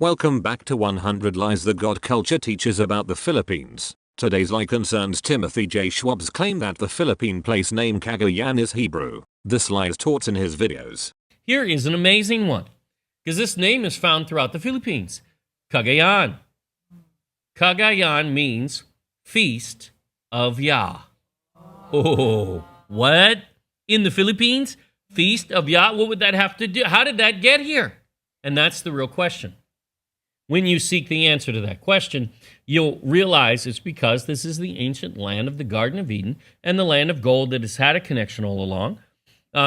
Welcome back to 100 Lies the God Culture teaches about the Philippines. Today's lie concerns Timothy Jay Schwab's claim that the Philippine place name Cagayan is Hebrew. This lie is taught in his videos. Here is an amazing one, because this name is found throughout the Philippines. Cagayan. Cagayan means feast of Yah. Oh, what? In the Philippines? Feast of Yah? What would that have to do? How did that get here? And that's the real question. When you seek the answer to that question, you'll realize it's because this is the ancient land of the Garden of Eden and the land of gold that has had a connection all along.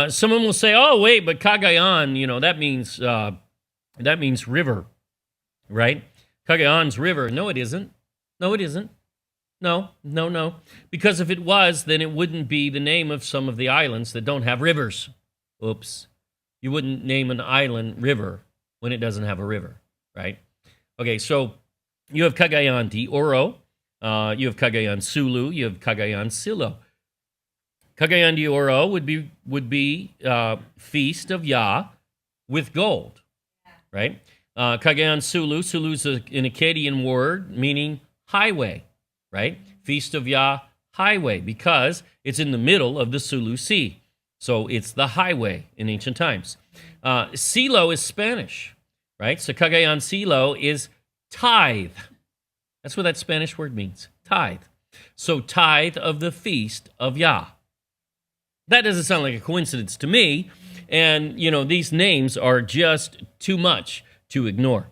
Someone will say, "Oh, wait, but Cagayan, that means river, right? Cagayan's river." No, it isn't. No, it isn't. No. Because if it was, then it wouldn't be the name of some of the islands that don't have rivers. Oops. You wouldn't name an island river when it doesn't have a river, right? Okay, so you have Cagayan de Oro, you have Cagayan Sulu, you have Cagayan Silo. Cagayan de Oro would be feast of Yah with gold, right? Cagayan Sulu's an Akkadian word meaning highway, right? Feast of Yah highway, because it's in the middle of the Sulu Sea. So it's the highway in ancient times. Silo is Spanish, right? So Cagayan Silo is tithe. That's what that Spanish word means, tithe. So tithe of the feast of Yah. That doesn't sound like a coincidence to me. And, these names are just too much to ignore.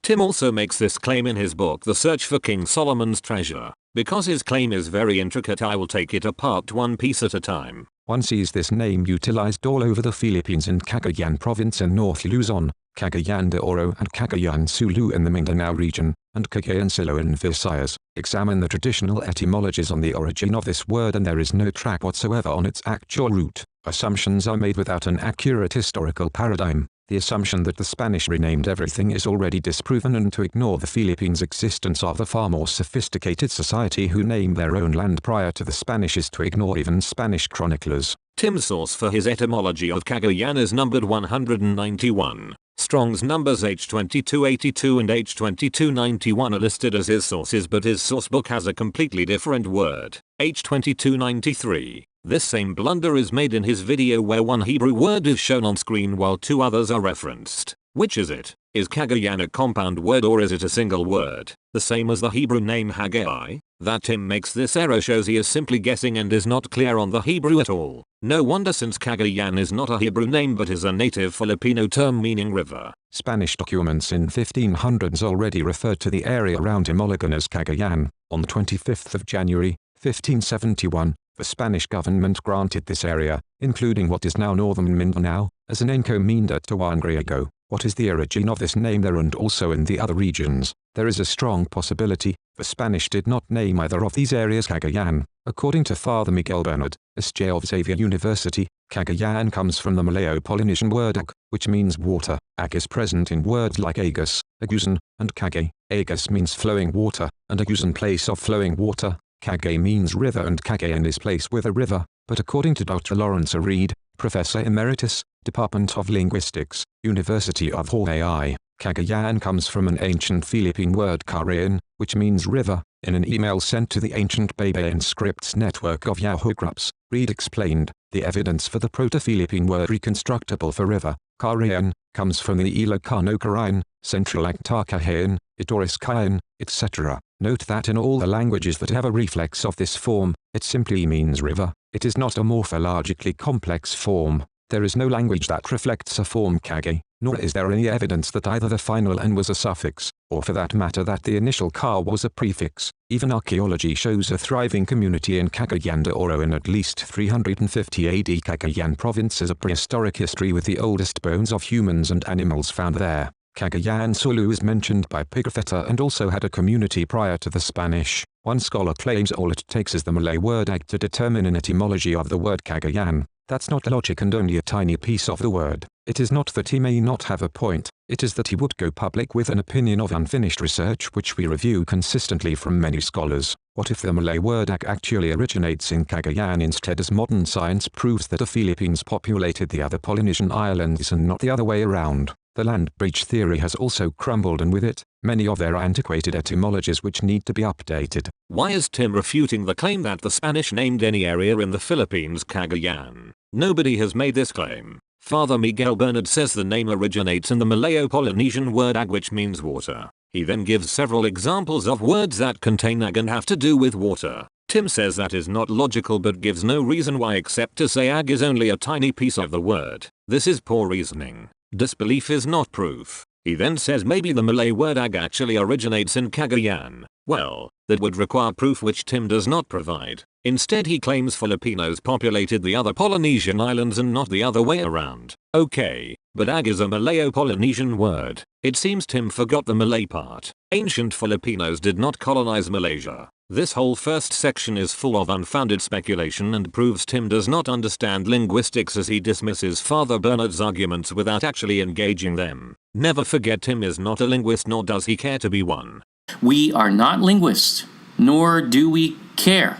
Tim also makes this claim in his book The Search for King Solomon's Treasure. Because his claim is very intricate, I will take it apart one piece at a time. One sees this name utilized all over the Philippines in Cagayan province in North Luzon, Cagayan de Oro and Cagayan Sulu in the Mindanao region, and Cagayan Silo in Visayas. Examine the traditional etymologies on the origin of this word, and there is no track whatsoever on its actual root. Assumptions are made without an accurate historical paradigm. The assumption that the Spanish renamed everything is already disproven, and to ignore the Philippines' existence of a far more sophisticated society who named their own land prior to the Spanish is to ignore even Spanish chroniclers. Tim's source for his etymology of Cagayan is numbered 191. Strong's numbers H2282 and H2291 are listed as his sources, but his sourcebook has a completely different word, H2293. This same blunder is made in his video where one Hebrew word is shown on screen while two others are referenced. Which is it? Is Cagayan a compound word or is it a single word, the same as the Hebrew name Haggai? That Tim makes this error shows he is simply guessing and is not clear on the Hebrew at all. No wonder, since Cagayan is not a Hebrew name but is a native Filipino term meaning river. Spanish documents in 1500s already referred to the area around Imologan as Cagayan. On the 25th of January, 1571, the Spanish government granted this area, including what is now northern Mindanao, as an encomienda to Juan Griego. What is the origin of this name there and also in the other regions? There is a strong possibility the Spanish did not name either of these areas Cagayan. According to Father Miguel Bernard, S.J. of Xavier University, Cagayan comes from the Malayo-Polynesian word ag, which means water. Ag is present in words like agus, agusan, and kage. Agus means flowing water, and agusan place of flowing water. Kage means river, and Cagayan is place with a river. But according to Dr. Lawrence Reed, Professor Emeritus, Department of Linguistics, University of Hawaii, Cagayan comes from an ancient Philippine word Cagayan, which means river. In an email sent to the ancient Babayan scripts network of Yahoo groups, Reed explained, the evidence for the Proto-Philippine word reconstructible for river, Cagayan, comes from the Ilocano Carayan, Central Agtakahayan, Itoris Kayan, etc. Note that in all the languages that have a reflex of this form, it simply means river. It is not a morphologically complex form. There is no language that reflects a form kage, nor is there any evidence that either the final n was a suffix, or for that matter that the initial ka was a prefix. Even archaeology shows a thriving community in Cagayan de Oro in at least 350 AD. Cagayan province has a prehistoric history with the oldest bones of humans and animals found there. Cagayan Sulu is mentioned by Pigafetta and also had a community prior to the Spanish. One scholar claims all it takes is the Malay word ag to determine an etymology of the word Cagayan. That's not logic and only a tiny piece of the word. It is not that he may not have a point, it is that he would go public with an opinion of unfinished research which we review consistently from many scholars. What if the Malay word ag actually originates in Cagayan instead, as modern science proves that the Philippines populated the other Polynesian islands and not the other way around? The land bridge theory has also crumbled, and with it, many of their antiquated etymologies which need to be updated. Why is Tim refuting the claim that the Spanish named any area in the Philippines Cagayan? Nobody has made this claim. Father Miguel Bernard says the name originates in the Malayo-Polynesian word ag, which means water. He then gives several examples of words that contain ag and have to do with water. Tim says that is not logical but gives no reason why except to say ag is only a tiny piece of the word. This is poor reasoning. Disbelief is not proof. He then says maybe the Malay word ag actually originates in Cagayan. Well, that would require proof which Tim does not provide. Instead he claims Filipinos populated the other Polynesian islands and not the other way around. Okay, but ag is a Malayo-Polynesian word. It seems Tim forgot the Malay part. Ancient Filipinos did not colonize Malaysia. This whole first section is full of unfounded speculation and proves Tim does not understand linguistics, as he dismisses Father Bernard's arguments without actually engaging them. Never forget, Tim is not a linguist, nor does he care to be one. We are not linguists, nor do we care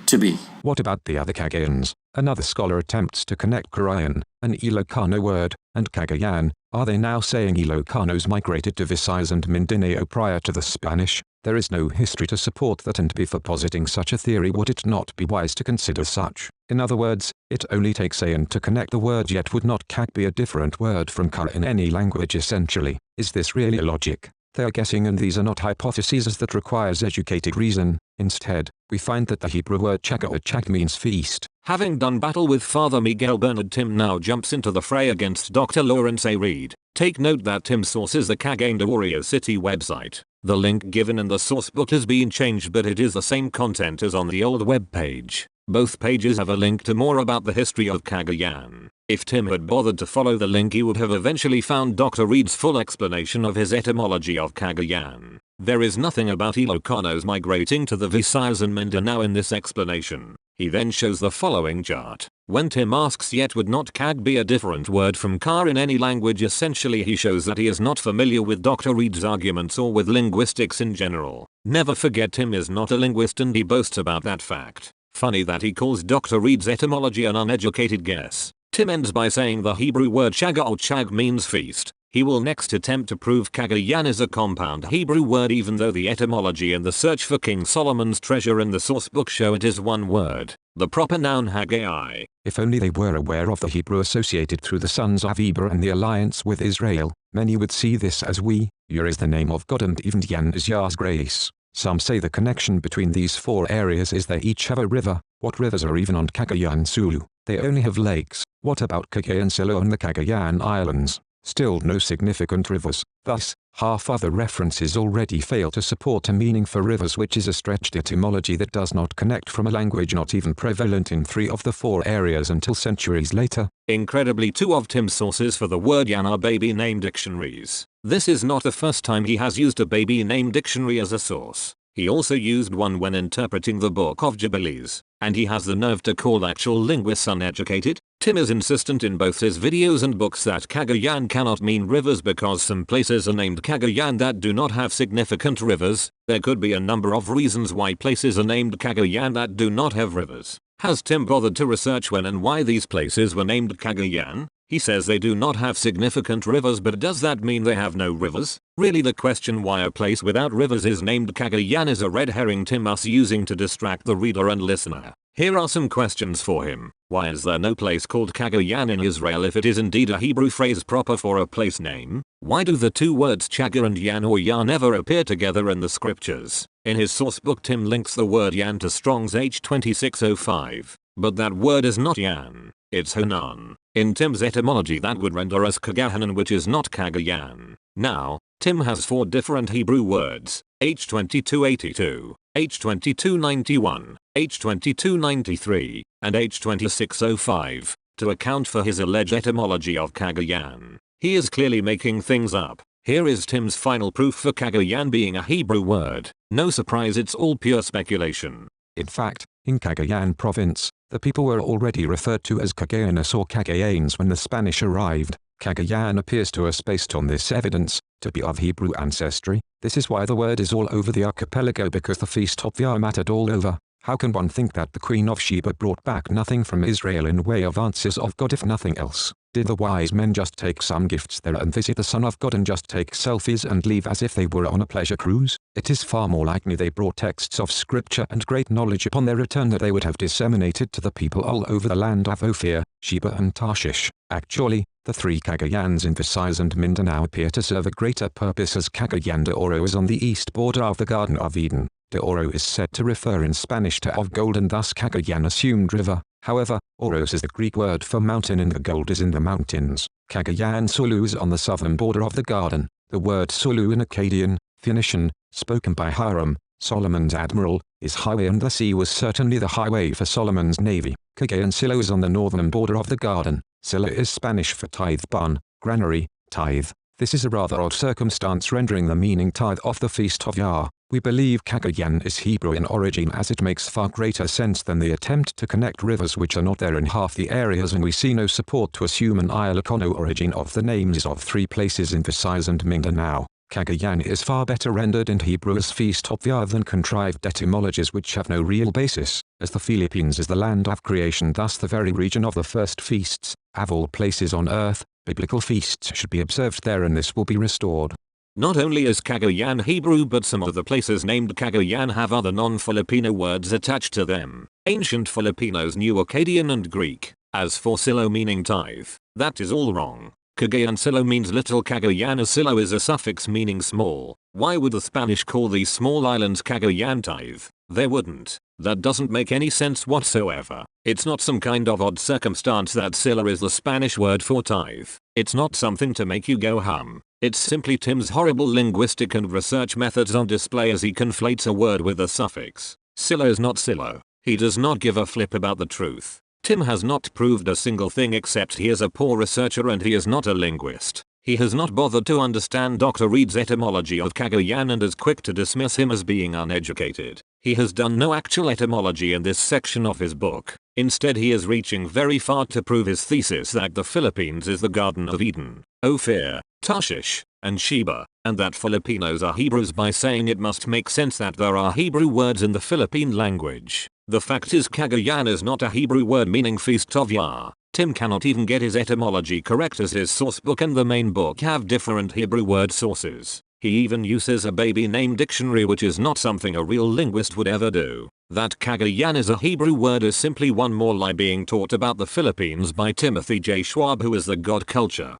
to be. What about the other Cagayans? Another scholar attempts to connect Cagayan, an Ilocano word, and Cagayan. Are they now saying Ilocanos migrated to Visayas and Mindanao prior to the Spanish? There is no history to support that, and before positing such a theory, would it not be wise to consider such? In other words, it only takes ayan to connect the word, yet would not cag be a different word from ka in any language essentially? Is this really logic? They are guessing, and these are not hypotheses as that requires educated reason. Instead, we find that the Hebrew word chag or chag means feast. Having done battle with Father Miguel Bernard, Tim now jumps into the fray against Dr. Lawrence A. Reed. Take note that Tim sources the Cagayan de Wario City website. The link given in the source book has been changed, but it is the same content as on the old web page. Both pages have a link to more about the history of Cagayan. If Tim had bothered to follow the link, he would have eventually found Dr. Reed's full explanation of his etymology of Cagayan. There is nothing about Ilocanos migrating to the Visayas and Mindanao in this explanation. He then shows the following chart. When Tim asks, yet would not cag be a different word from ka in any language, essentially he shows that he is not familiar with Dr. Reed's arguments or with linguistics in general. Never forget, Tim is not a linguist, and he boasts about that fact. Funny that he calls Dr. Reed's etymology an uneducated guess. Tim ends by saying the Hebrew word chaga or chag means feast. He will next attempt to prove Cagayan is a compound Hebrew word, even though the etymology and the search for King Solomon's treasure in the source book show it is one word. The proper noun Haggai. If only they were aware of the Hebrew associated through the sons of Eber and the alliance with Israel, many would see this as Yah is the name of God and even Yan is Yah's grace. Some say the connection between these four areas is they each have a river. What rivers are even on Cagayan Sulu? They only have lakes. What about Cagayan Sulu and the Cagayan Islands? Still no significant rivers. Thus, half other references already fail to support a meaning for rivers, which is a stretched etymology that does not connect from a language not even prevalent in 3 of the 4 areas until centuries later. Incredibly, 2 of Tim's sources for the word yan are baby name dictionaries. This is not the first time he has used a baby name dictionary as a source. He also used one when interpreting the Book of Jubilees, and he has the nerve to call actual linguists uneducated. Tim is insistent in both his videos and books that Cagayan cannot mean rivers because some places are named Cagayan that do not have significant rivers. There could be a number of reasons why places are named Cagayan that do not have rivers. Has Tim bothered to research when and why these places were named Cagayan? He says they do not have significant rivers, but does that mean they have no rivers? Really, the question why a place without rivers is named Cagayan is a red herring Tim is using to distract the reader and listener. Here are some questions for him. Why is there no place called Cagayan in Israel if it is indeed a Hebrew phrase proper for a place name? Why do the 2 words chaga and yan or Yah never appear together in the scriptures? In his source book, Tim links the word yan to Strong's H2605. But that word is not yan, it's Hanan. In Tim's etymology that would render as Cagahanan, which is not Cagayan. Now, Tim has 4 different Hebrew words, H2282, H2291, H2293, and H2605, to account for his alleged etymology of Cagayan. He is clearly making things up. Here is Tim's final proof for Cagayan being a Hebrew word. No surprise, it's all pure speculation. In fact, in Cagayan province, the people were already referred to as Cagayanos or Cagayanes when the Spanish arrived. Cagayan appears to us, based on this evidence, to be of Hebrew ancestry. This is why the word is all over the archipelago, because the feast of Yah mattered all over. How can one think that the Queen of Sheba brought back nothing from Israel in way of answers of God if nothing else? Did the wise men just take some gifts there and visit the Son of God and just take selfies and leave as if they were on a pleasure cruise? It is far more likely they brought texts of scripture and great knowledge upon their return that they would have disseminated to the people all over the land of Ophir, Sheba and Tarshish. Actually, the three Cagayans in Visayas and Mindanao appear to serve a greater purpose, as Cagayan de Oro is on the east border of the Garden of Eden. De Oro is said to refer in Spanish to of gold, and thus Cagayan assumed river. However, Oros is the Greek word for mountain and the gold is in the mountains. Cagayan Sulu is on the southern border of the garden. The word Sulu in Akkadian, Phoenician, spoken by Hiram, Solomon's admiral, is highway, and the sea was certainly the highway for Solomon's navy. Cagayan Silo is on the northern border of the garden. Silo is Spanish for tithe barn, granary, tithe. This is a rather odd circumstance, rendering the meaning tithe of the feast of Yah. We believe Cagayan is Hebrew in origin, as it makes far greater sense than the attempt to connect rivers which are not there in half the areas, and we see no support to assume an Ilocano origin of the names of three places in Visayas and Mindanao. Cagayan is far better rendered in Hebrew as feast of Yah than contrived etymologies which have no real basis, as the Philippines is the land of creation, thus the very region of the first feasts. Of all places on earth, biblical feasts should be observed there, and this will be restored. Not only is Cagayan Hebrew, but some of the places named Cagayan have other non-Filipino words attached to them. Ancient Filipinos knew Akkadian and Greek. As for Silo meaning tithe, that is all wrong. Cagayan Silo means little. Cagayan Silo is a suffix meaning small. Why would the Spanish call these small islands Cagayan tithe? They wouldn't. That doesn't make any sense whatsoever. It's not some kind of odd circumstance that Silo is the Spanish word for tithe. It's not something to make you go hum. It's simply Tim's horrible linguistic and research methods on display as he conflates a word with a suffix. Silo is not Silo. He does not give a flip about the truth. Tim has not proved a single thing, except he is a poor researcher and he is not a linguist. He has not bothered to understand Dr. Reed's etymology of Cagayan and is quick to dismiss him as being uneducated. He has done no actual etymology in this section of his book. Instead, he is reaching very far to prove his thesis that the Philippines is the Garden of Eden, Ophir, Tarshish, and Sheba, and that Filipinos are Hebrews by saying it must make sense that there are Hebrew words in the Philippine language. The fact is, Cagayan is not a Hebrew word meaning feast of Yah. Tim cannot even get his etymology correct, as his sourcebook and the main book have different Hebrew word sources. He even uses a baby name dictionary, which is not something a real linguist would ever do. That Cagayan is a Hebrew word is simply one more lie being taught about the Philippines by Timothy Jay Schwab, who is the God culture.